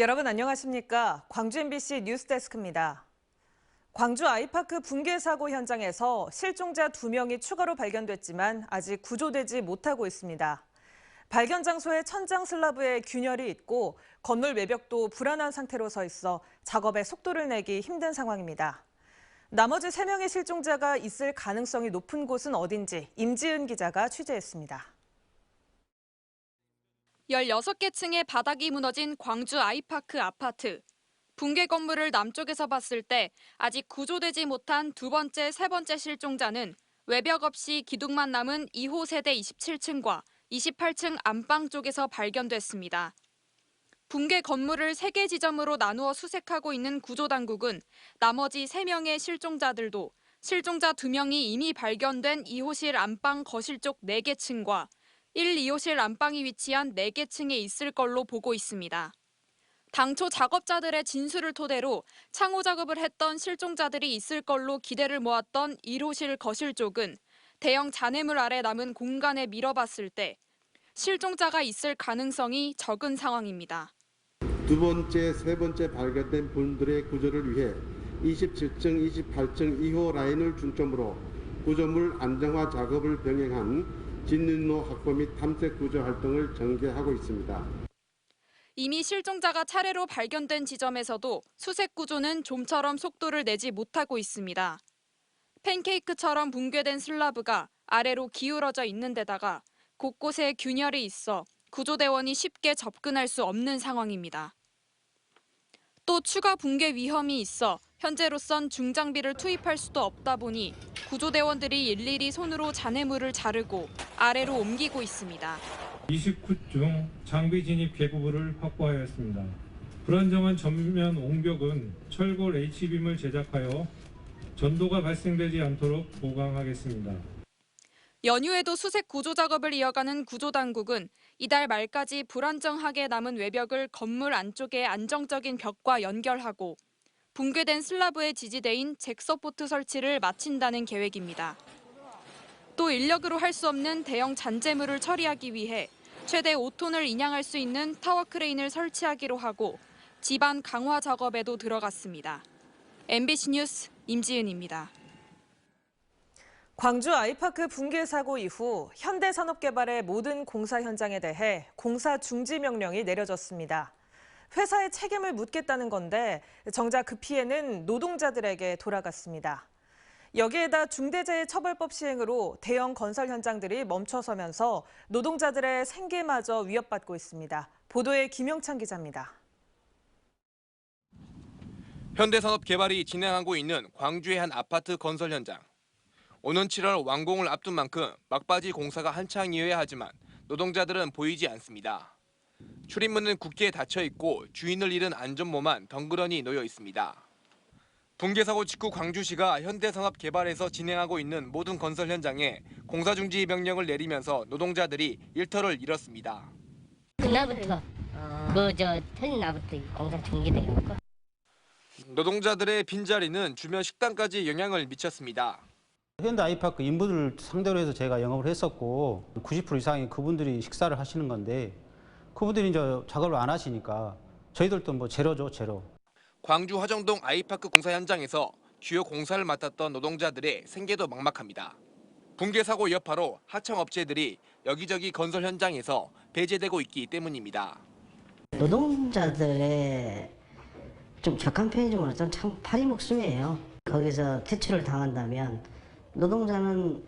여러분 안녕하십니까? 광주 MBC 뉴스데스크입니다. 광주 아이파크 붕괴 사고 현장에서 실종자 2명이 추가로 발견됐지만 아직 구조되지 못하고 있습니다. 발견 장소에 천장 슬라브에 균열이 있고 건물 외벽도 불안한 상태로 서 있어 작업에 속도를 내기 힘든 상황입니다. 나머지 3명의 실종자가 있을 가능성이 높은 곳은 어딘지 임지은 기자가 취재했습니다. 16개 층의 바닥이 무너진 광주 아이파크 아파트. 붕괴 건물을 남쪽에서 봤을 때 아직 구조되지 못한 두 번째, 세 번째 실종자는 외벽 없이 기둥만 남은 2호 세대 27층과 28층 안방 쪽에서 발견됐습니다. 붕괴 건물을 3개 지점으로 나누어 수색하고 있는 구조당국은 나머지 3명의 실종자들도 실종자 2명이 이미 발견된 2호실 안방 거실 쪽 4개 층과 1, 2호실 안방이 위치한 4개 층에 있을 걸로 보고 있습니다. 당초 작업자들의 진술을 토대로 창호 작업을 했던 실종자들이 있을 걸로 기대를 모았던 1호실 거실 쪽은 대형 잔해물 아래 남은 공간에 밀어봤을 때 실종자가 있을 가능성이 적은 상황입니다. 두 번째, 세 번째 발견된 분들의 구조를 위해 27층, 28층 2호 라인을 중점으로 구조물 안정화 작업을 병행한 진입로 확보 및 탐색 구조 활동을 전개하고 있습니다. 이미 실종자가 차례로 발견된 지점에서도 수색 구조는 좀처럼 속도를 내지 못하고 있습니다. 팬케이크처럼 붕괴된 슬라브가 아래로 기울어져 있는 데다가 곳곳에 균열이 있어 구조대원이 쉽게 접근할 수 없는 상황입니다. 또 추가 붕괴 위험이 있어 현재로선 중장비를 투입할 수도 없다 보니 구조대원들이 일일이 손으로 잔해물을 자르고 아래로 옮기고 있습니다. 29 중 장비 진입 개부부를 확보하였습니다. 불안정한 전면 옹벽은 철골 H빔을 제작하여 전도가 발생되지 않도록 보강하겠습니다. 연휴에도 수색 구조 작업을 이어가는 구조당국은 이달 말까지 불안정하게 남은 외벽을 건물 안쪽의 안정적인 벽과 연결하고 붕괴된 슬라브의 지지대인 잭서포트 설치를 마친다는 계획입니다. 또 인력으로 할 수 없는 대형 잔재물을 처리하기 위해 최대 5톤을 인양할 수 있는 타워 크레인을 설치하기로 하고 지반 강화 작업에도 들어갔습니다. MBC 뉴스 임지은입니다. 광주 아이파크 붕괴 사고 이후 현대산업개발의 모든 공사 현장에 대해 공사 중지 명령이 내려졌습니다. 회사의 책임을 묻겠다는 건데 정작 그 피해는 노동자들에게 돌아갔습니다. 여기에다 중대재해처벌법 시행으로 대형 건설 현장들이 멈춰서면서 노동자들의 생계마저 위협받고 있습니다. 보도에 김영찬 기자입니다. 현대산업개발이 진행하고 있는 광주의 한 아파트 건설 현장. 오는 7월 완공을 앞둔 만큼 막바지 공사가 한창이어야 하지만 노동자들은 보이지 않습니다. 출입문은 굳게 닫혀 있고 주인을 잃은 안전모만 덩그러니 놓여 있습니다. 붕괴 사고 직후 광주시가 현대산업개발에서 진행하고 있는 모든 건설 현장에 공사 중지 명령을 내리면서 노동자들이 일터를 잃었습니다. 그날부터 터진 날부터 공사 중지돼요. 노동자들의 빈자리는 주변 식당까지 영향을 미쳤습니다. 현대 아이파크 인부들 상대로 해서 제가 영업을 했었고 90% 이상이 그분들이 식사를 하시는 건데 그분들이 이제 작업을 안 하시니까 저희들도 뭐 제로죠, 제로. 광주 화정동 아이파크 공사 현장에서 주요 공사를 맡았던 노동자들의 생계도 막막합니다. 붕괴 사고 여파로 하청업체들이 여기저기 건설 현장에서 배제되고 있기 때문입니다. 노동자들의 좀 격한 편의점으로서는 참 파리 목숨이에요. 거기서 퇴출을 당한다면 노동자는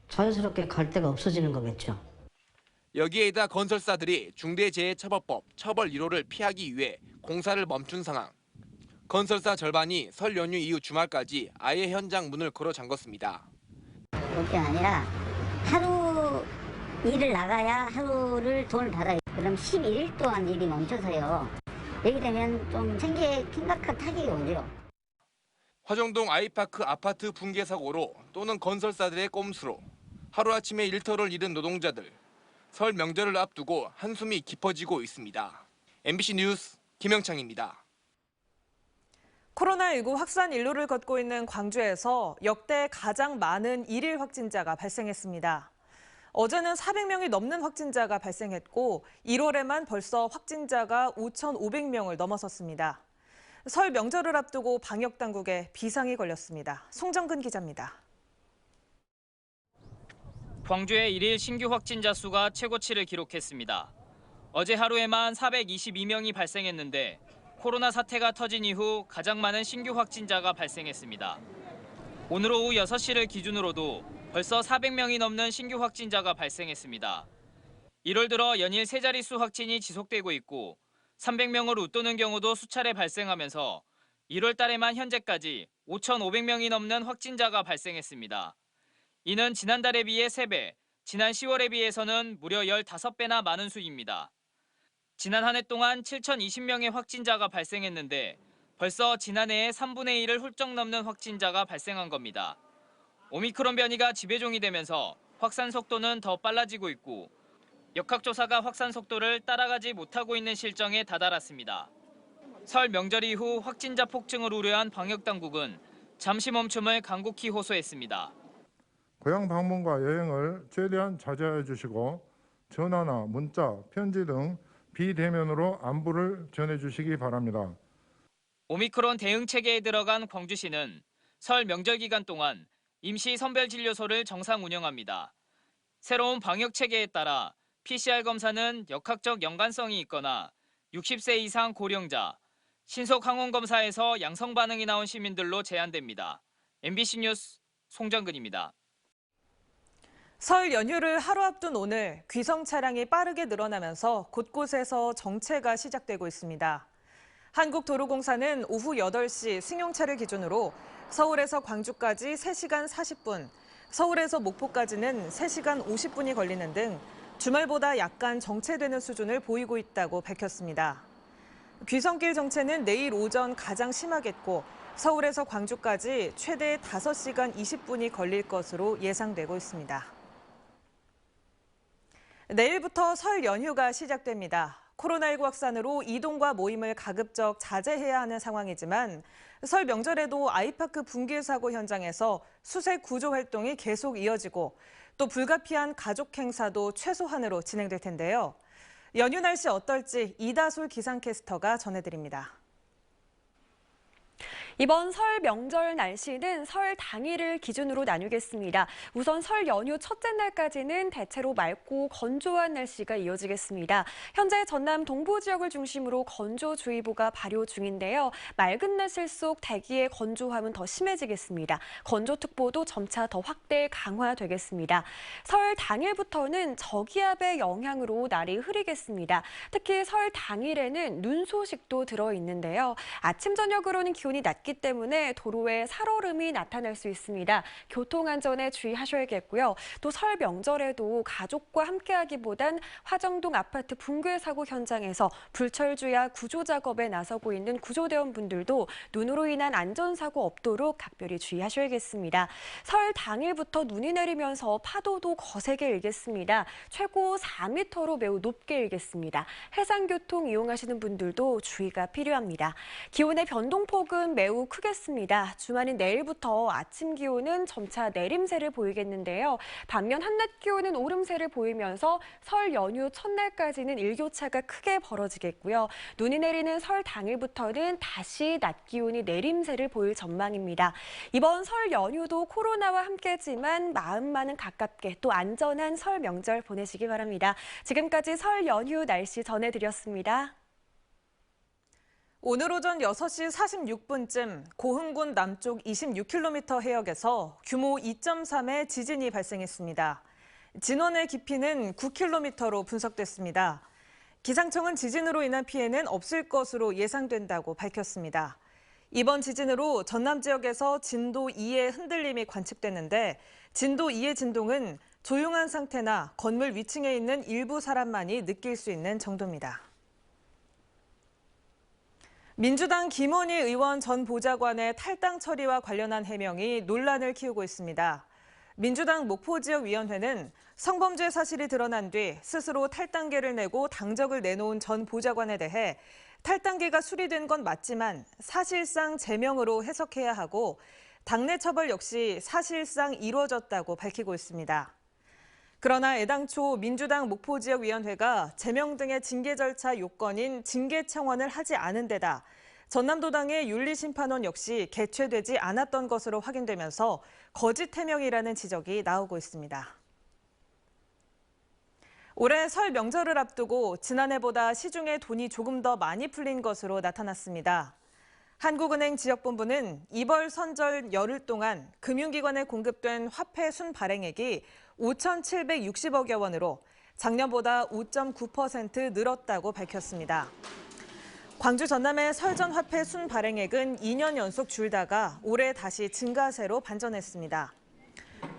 자연스럽게 갈 데가 없어지는 거겠죠. 여기에다 건설사들이 중대재해처벌법 처벌 1호를 피하기 위해 공사를 멈춘 상황. 건설사 절반이 설 연휴 이후 주말까지 아예 현장 문을 걸어 잠궜습니다. 그게 아니라 하루 일을 나가야 하루를 돈을 받아요. 그럼 11일 동안 일이 멈춰서요. 이렇게 되면 좀 생계에 심각한 타격이 오죠. 화정동 아이파크 아파트 붕괴 사고로 또는 건설사들의 꼼수로 하루아침에 일터를 잃은 노동자들. 설 명절을 앞두고 한숨이 깊어지고 있습니다. MBC 뉴스 김영창입니다. 코로나19 확산 일로를 걷고 있는 광주에서 역대 가장 많은 일일 확진자가 발생했습니다. 어제는 400명이 넘는 확진자가 발생했고 1월에만 벌써 확진자가 5,500명을 넘어섰습니다. 설 명절을 앞두고 방역당국에 비상이 걸렸습니다. 송정근 기자입니다. 광주의 1일 신규 확진자 수가 최고치를 기록했습니다. 어제 하루에만 422명이 발생했는데 코로나 사태가 터진 이후 가장 많은 신규 확진자가 발생했습니다. 오늘 오후 6시를 기준으로도 벌써 400명이 넘는 신규 확진자가 발생했습니다. 1월 들어 연일 세 자릿수 확진이 지속되고 있고 300명을 웃도는 경우도 수차례 발생하면서 1월 달에만 현재까지 5,500명이 넘는 확진자가 발생했습니다. 이는 지난달에 비해 3배, 지난 10월에 비해서는 무려 15배나 많은 수입니다. 지난 한 해 동안 7,020명의 확진자가 발생했는데 벌써 지난해의 3분의 1을 훌쩍 넘는 확진자가 발생한 겁니다. 오미크론 변이가 지배종이 되면서 확산 속도는 더 빨라지고 있고 역학조사가 확산 속도를 따라가지 못하고 있는 실정에 다다랐습니다. 설 명절 이후 확진자 폭증을 우려한 방역당국은 잠시 멈춤을 간곡히 호소했습니다. 고향 방문과 여행을 최대한 자제해 주시고 전화나 문자, 편지 등 비대면으로 안부를 전해주시기 바랍니다. 오미크론 대응 체계에 들어간 광주시는 설 명절 기간 동안 임시 선별진료소를 정상 운영합니다. 새로운 방역 체계에 따라 PCR 검사는 역학적 연관성이 있거나 60세 이상 고령자, 신속 항원 검사에서 양성 반응이 나온 시민들로 제한됩니다. MBC 뉴스 송정근입니다. 설 연휴를 하루 앞둔 오늘 귀성 차량이 빠르게 늘어나면서 곳곳에서 정체가 시작되고 있습니다. 한국도로공사는 오후 8시 승용차를 기준으로 서울에서 광주까지 3시간 40분, 서울에서 목포까지는 3시간 50분이 걸리는 등 주말보다 약간 정체되는 수준을 보이고 있다고 밝혔습니다. 귀성길 정체는 내일 오전 가장 심하겠고 서울에서 광주까지 최대 5시간 20분이 걸릴 것으로 예상되고 있습니다. 내일부터 설 연휴가 시작됩니다. 코로나19 확산으로 이동과 모임을 가급적 자제해야 하는 상황이지만 설 명절에도 아이파크 붕괴 사고 현장에서 수색 구조 활동이 계속 이어지고 또 불가피한 가족 행사도 최소한으로 진행될 텐데요. 연휴 날씨 어떨지 이다솔 기상캐스터가 전해드립니다. 이번 설 명절 날씨는 설 당일을 기준으로 나누겠습니다. 우선 설 연휴 첫째 날까지는 대체로 맑고 건조한 날씨가 이어지겠습니다. 현재 전남 동부 지역을 중심으로 건조주의보가 발효 중인데요. 맑은 날씨일수록 대기의 건조함은 더 심해지겠습니다. 건조특보도 점차 더 확대 강화되겠습니다. 설 당일부터는 저기압의 영향으로 날이 흐리겠습니다. 특히 설 당일에는 눈 소식도 들어있는데요. 아침 저녁으로는 기온이 낮기 때문에 도로에 살얼음이 나타날 수 있습니다. 교통안전에 주의하셔야겠고요. 또 설 명절에도 가족과 함께하기보단 화정동 아파트 붕괴 사고 현장에서 불철주야 구조 작업에 나서고 있는 구조대원분들도 눈으로 인한 안전사고 없도록 각별히 주의하셔야겠습니다. 설 당일부터 눈이 내리면서 파도도 거세게 일겠습니다. 최고 4m로 매우 높게 일겠습니다. 해상교통 이용하시는 분들도 주의가 필요합니다. 기온의 변동폭은 매우 크겠습니다. 주말인 내일부터 아침 기온은 점차 내림세를 보이겠는데요. 반면 한낮 기온은 오름세를 보이면서 설 연휴 첫날까지는 일교차가 크게 벌어지겠고요. 눈이 내리는 설 당일부터는 다시 낮 기온이 내림세를 보일 전망입니다. 이번 설 연휴도 코로나와 함께지만 마음만은 가깝게 또 안전한 설 명절 보내시기 바랍니다. 지금까지 설 연휴 날씨 전해드렸습니다. 오늘 오전 6시 46분쯤 고흥군 남쪽 26km 해역에서 규모 2.3의 지진이 발생했습니다. 진원의 깊이는 9km로 분석됐습니다. 기상청은 지진으로 인한 피해는 없을 것으로 예상된다고 밝혔습니다. 이번 지진으로 전남 지역에서 진도 2의 흔들림이 관측됐는데 진도 2의 진동은 조용한 상태나 건물 위층에 있는 일부 사람만이 느낄 수 있는 정도입니다. 민주당 김원희 의원 전 보좌관의 탈당 처리와 관련한 해명이 논란을 키우고 있습니다. 민주당 목포지역위원회는 성범죄 사실이 드러난 뒤 스스로 탈당계를 내고 당적을 내놓은 전 보좌관에 대해 탈당계가 수리된 건 맞지만 사실상 제명으로 해석해야 하고 당내 처벌 역시 사실상 이루어졌다고 밝히고 있습니다. 그러나 애당초 민주당 목포지역위원회가 제명 등의 징계 절차 요건인 징계 청원을 하지 않은 데다 전남도당의 윤리심판원 역시 개최되지 않았던 것으로 확인되면서 거짓 해명이라는 지적이 나오고 있습니다. 올해 설 명절을 앞두고 지난해보다 시중에 돈이 조금 더 많이 풀린 것으로 나타났습니다. 한국은행 지역본부는 이번 선절 열흘 동안 금융기관에 공급된 화폐 순발행액이 5,760억여 원으로 작년보다 5.9% 늘었다고 밝혔습니다. 광주 전남의 설전 화폐 순발행액은 2년 연속 줄다가 올해 다시 증가세로 반전했습니다.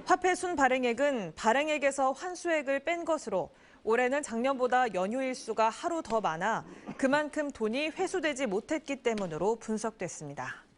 화폐 순발행액은 발행액에서 환수액을 뺀 것으로 올해는 작년보다 연휴 일수가 하루 더 많아 그만큼 돈이 회수되지 못했기 때문으로 분석됐습니다.